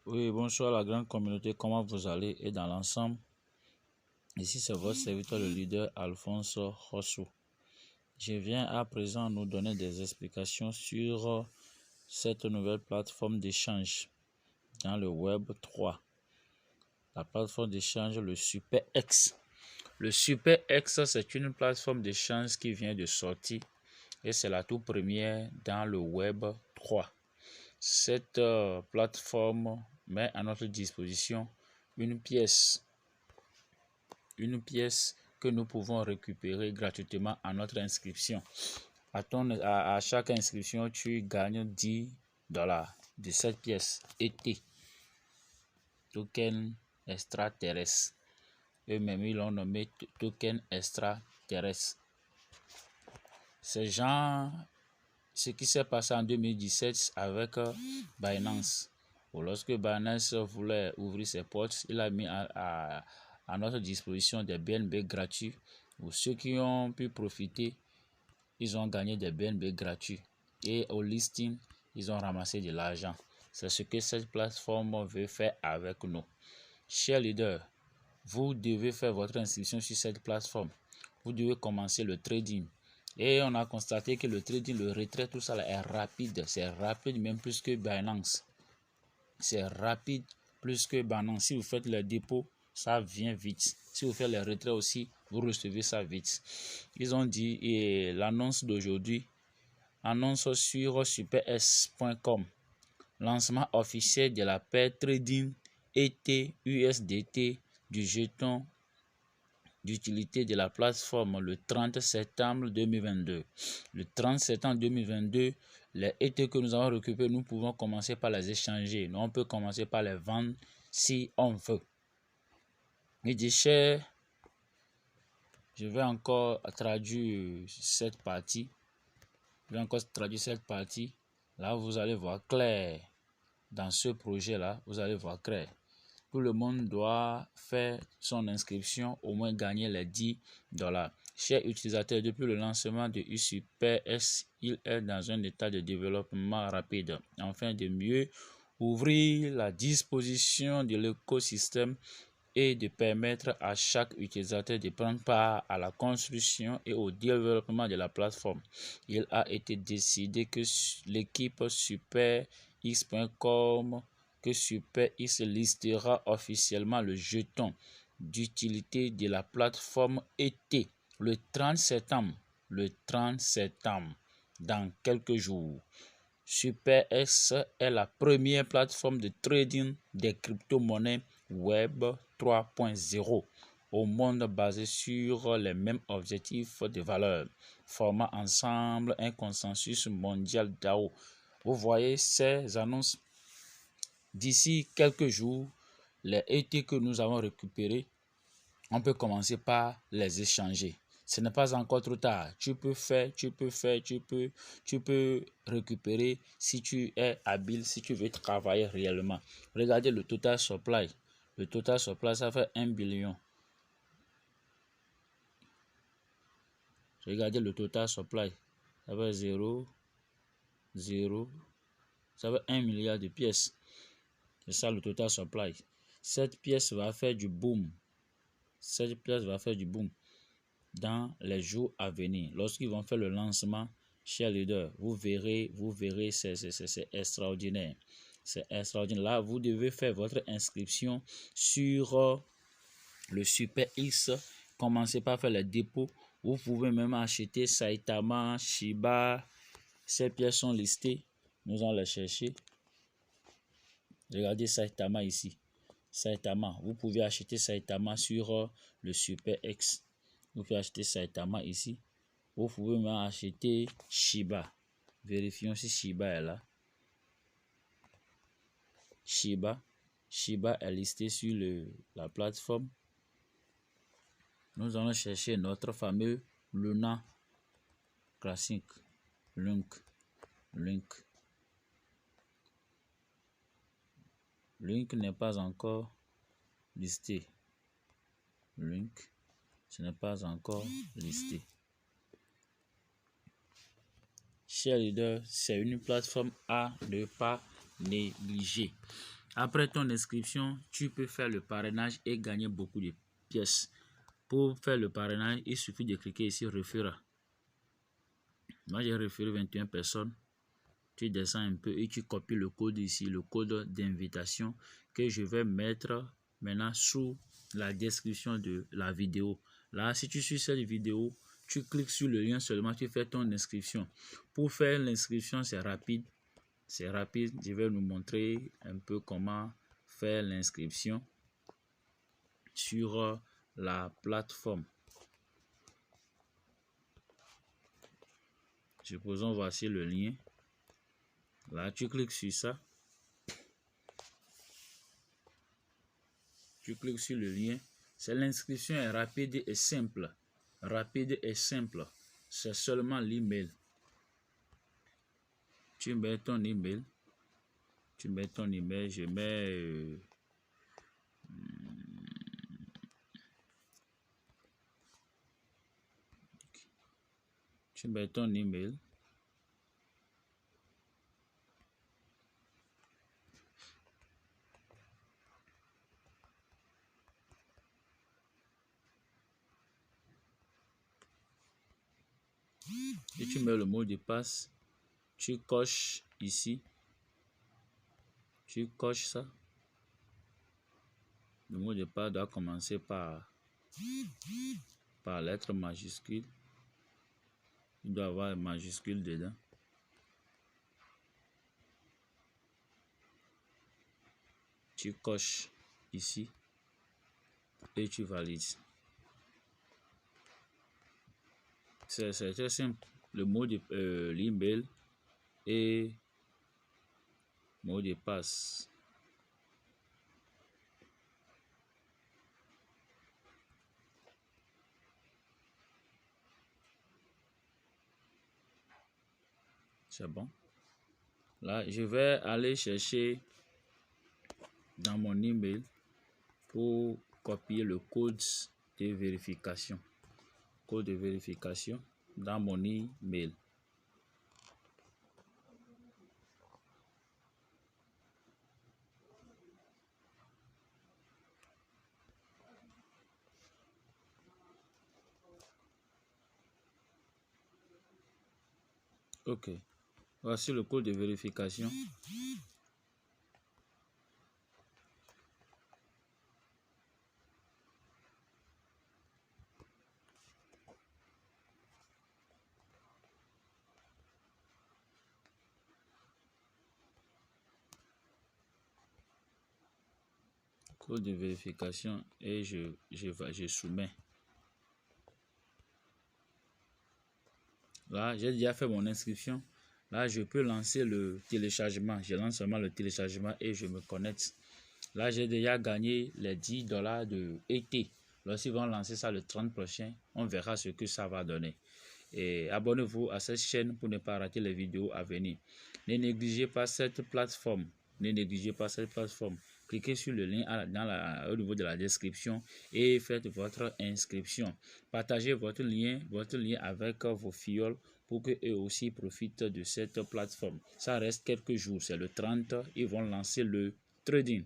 Oui, bonsoir la grande communauté, comment vous allez et dans l'ensemble? Ici c'est votre serviteur le leader Alphonse Rossou. Je viens à présent nous donner des explications sur cette nouvelle plateforme d'échange dans le Web 3. La plateforme d'échange, le SuperX. Le SuperX, c'est une plateforme d'échange qui vient de sortir et c'est la toute première dans le Web 3. Cette plateforme met à notre disposition une pièce que nous pouvons récupérer gratuitement à notre inscription. À chaque inscription, tu gagnes $10 de cette pièce ET, token extraterrestre. Eux-mêmes, ils l'ont nommé token extraterrestre. C'est genre ce qui s'est passé en 2017 avec Binance. Lorsque Binance voulait ouvrir ses portes, il a mis à notre disposition des BNB gratuits. Pour ceux qui ont pu profiter, ils ont gagné des BNB gratuits. Et au listing, ils ont ramassé de l'argent. C'est ce que cette plateforme veut faire avec nous. Chers leaders, vous devez faire votre inscription sur cette plateforme. Vous devez commencer le trading. Et on a constaté que le trading, le retrait, tout ça là est rapide. C'est rapide même plus que Binance. C'est rapide plus que Binance. Si vous faites le dépôt, ça vient vite. Si vous faites le retrait aussi, vous recevez ça vite. Ils ont dit, et l'annonce d'aujourd'hui, annonce sur supers.com. Lancement officiel de la paire trading ETH/USDT du jeton d'utilité de la plateforme le 30 septembre 2022. Le 30 septembre 2022, les ETH que nous avons récupérés, nous pouvons commencer par les échanger. Nous, on peut commencer par les vendre si on veut. Mes déchets, je vais encore traduire cette partie. Là, vous allez voir clair. Dans ce projet-là, vous allez voir clair. Tout le monde doit faire son inscription, au moins gagner les $10. Chers utilisateurs, depuis le lancement de USuperX, il est dans un état de développement rapide, afin de mieux ouvrir la disposition de l'écosystème et de permettre à chaque utilisateur de prendre part à la construction et au développement de la plateforme. Il a été décidé que l'équipe superx.com que SuperX listera officiellement le jeton d'utilité de la plateforme ET le 30 septembre. Dans quelques jours. SuperX est la première plateforme de trading des crypto-monnaies Web 3.0 au monde basé sur les mêmes objectifs de valeur, formant ensemble un consensus mondial DAO. Vous voyez ces annonces. D'ici quelques jours, les ETH que nous avons récupérés, on peut commencer par les échanger. Ce n'est pas encore trop tard. Tu peux récupérer si tu es habile, si tu veux travailler réellement. Regardez le total supply. Le total supply, ça fait 1 billion. Regardez le total supply. Ça fait 0, ça fait 1 milliard de pièces. C'est ça le total supply. Cette pièce va faire du boom. Dans les jours à venir. Lorsqu'ils vont faire le lancement, chers leaders, vous verrez, c'est extraordinaire. C'est extraordinaire. Là, vous devez faire votre inscription sur le SuperX. Commencez par faire les dépôts. Vous pouvez même acheter Saitama, Shiba. Ces pièces sont listées. Nous allons les chercher. Regardez Saitama ici. Saitama. Vous pouvez acheter Saitama sur le SuperX. Vous pouvez acheter Saitama ici. Vous pouvez même acheter Shiba. Vérifions si Shiba est là. Shiba est listé sur la plateforme. Nous allons chercher notre fameux Luna classique. Link n'est pas encore listé. Ce n'est pas encore listé. Chers leaders, c'est une plateforme à ne pas négliger. Après ton inscription, tu peux faire le parrainage et gagner beaucoup de pièces. Pour faire le parrainage, il suffit de cliquer ici, référer. Moi, j'ai référé 21 personnes. Tu descends un peu et tu copies le code ici, le code d'invitation que je vais mettre maintenant sous la description de la vidéo. Là, si tu suis cette vidéo, tu cliques sur le lien seulement, tu fais ton inscription. Pour faire l'inscription, c'est rapide. C'est rapide. Je vais nous montrer un peu comment faire l'inscription sur la plateforme. Supposons voici le lien. Là, tu cliques sur ça. Tu cliques sur le lien. C'est l'inscription est rapide et simple. Rapide et simple. C'est seulement l'email. Tu mets ton email. Tu mets ton email. Je mets... tu mets ton email. Et tu mets le mot de passe. Tu coches ici. Tu coches ça. Le mot de passe doit commencer par lettre majuscule. Il doit avoir un majuscule dedans. Tu coches ici et tu valides. C'est très simple. Le mot de l'email et mot de passe. C'est bon. Là, je vais aller chercher dans mon email pour copier le code de vérification. Code de vérification dans mon email. Ok. Voici le code de vérification. Code de vérification et je soumets. Là, j'ai déjà fait mon inscription. Là, je peux lancer le téléchargement. Je lance seulement le téléchargement et je me connecte. Là, j'ai déjà gagné les $10 de ET. Lorsqu'ils vont lancer ça le 30 prochain, on verra ce que ça va donner. Et abonnez-vous à cette chaîne pour ne pas rater les vidéos à venir. Ne négligez pas cette plateforme. Ne négligez pas cette plateforme. Cliquez sur le lien au niveau de la description et faites votre inscription. Partagez votre lien avec vos filleuls pour qu'eux aussi profitent de cette plateforme. Ça reste quelques jours, c'est le 30, ils vont lancer le trading.